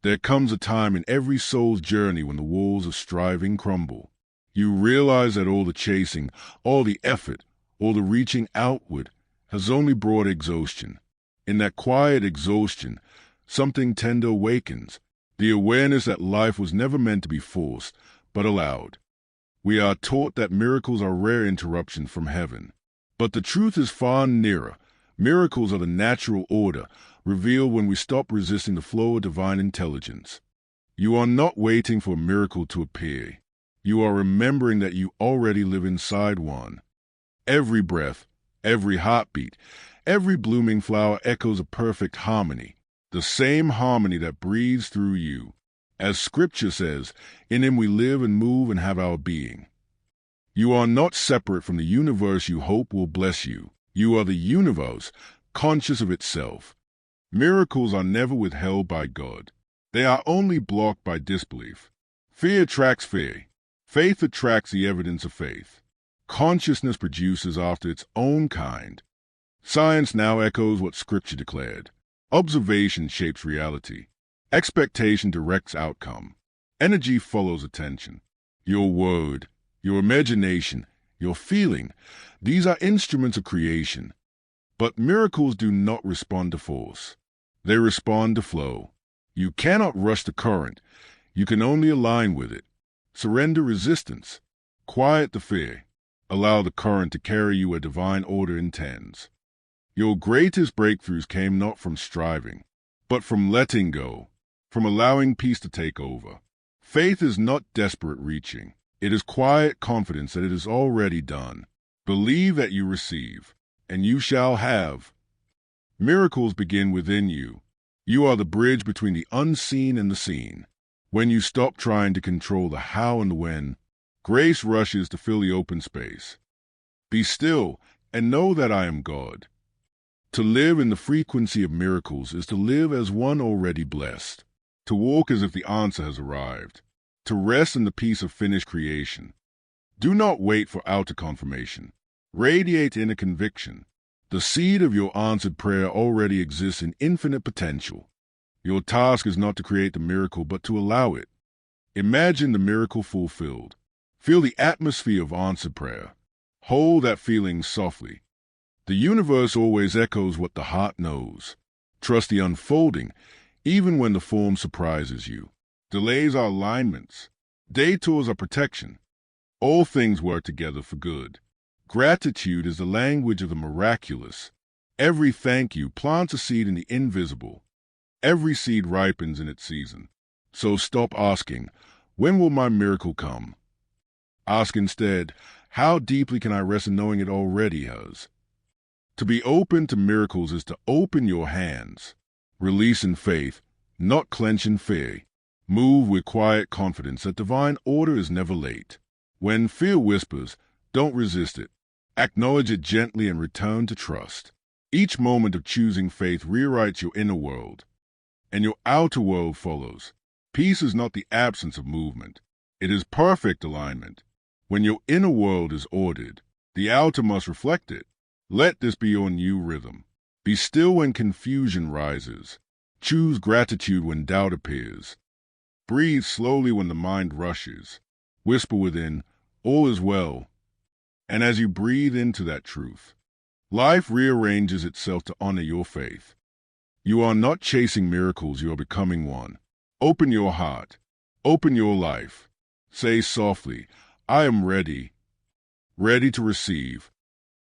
There comes a time in every soul's journey when the walls of striving crumble. You realize that all the chasing, all the effort, all the reaching outward has only brought exhaustion. In that quiet exhaustion, something tender awakens, the awareness that life was never meant to be forced, but allowed. We are taught that miracles are rare interruptions from heaven. But the truth is far nearer. Miracles are the natural order, revealed when we stop resisting the flow of divine intelligence. You are not waiting for a miracle to appear. You are remembering that you already live inside one. Every breath, every heartbeat, every blooming flower echoes a perfect harmony, the same harmony that breathes through you. As Scripture says, in Him we live and move and have our being. You are not separate from the universe you hope will bless you. You are the universe, conscious of itself. Miracles are never withheld by God. They are only blocked by disbelief. Fear attracts fear. Faith attracts the evidence of faith. Consciousness produces after its own kind. Science now echoes what Scripture declared. Observation shapes reality. Expectation directs outcome. Energy follows attention. Your word, your imagination, your feeling, these are instruments of creation. But miracles do not respond to force. They respond to flow. You cannot rush the current. You can only align with it. Surrender resistance. Quiet the fear. Allow the current to carry you where divine order intends. Your greatest breakthroughs came not from striving, but from letting go, from allowing peace to take over. Faith is not desperate reaching. It is quiet confidence that it is already done. Believe that you receive, and you shall have. Miracles begin within you. You are the bridge between the unseen and the seen. When you stop trying to control the how and the when, grace rushes to fill the open space. Be still and know that I am God. To live in the frequency of miracles is to live as one already blessed, to walk as if the answer has arrived, to rest in the peace of finished creation. Do not wait for outer confirmation. Radiate inner conviction. The seed of your answered prayer already exists in infinite potential. Your task is not to create the miracle, but to allow it. Imagine the miracle fulfilled. Feel the atmosphere of answered prayer. Hold that feeling softly. The universe always echoes what the heart knows. Trust the unfolding, even when the form surprises you. Delays are alignments. Detours are protection. All things work together for good. Gratitude is the language of the miraculous. Every thank you plants a seed in the invisible. Every seed ripens in its season. So stop asking, when will my miracle come? Ask instead, how deeply can I rest in knowing it already has? To be open to miracles is to open your hands. Release in faith, not clench in fear. Move with quiet confidence that divine order is never late. When fear whispers, don't resist it. Acknowledge it gently and return to trust. Each moment of choosing faith rewrites your inner world, and your outer world follows. Peace is not the absence of movement. It is perfect alignment. When your inner world is ordered, the outer must reflect it. Let this be your new rhythm. Be still when confusion rises. Choose gratitude when doubt appears. Breathe slowly when the mind rushes. Whisper within, all is well. And as you breathe into that truth, life rearranges itself to honor your faith. You are not chasing miracles, you are becoming one. Open your heart. Open your life. Say softly, I am ready. Ready to receive.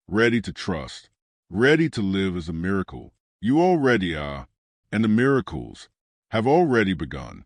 Ready to trust. Ready to live as a miracle. You already are, and the miracles have already begun.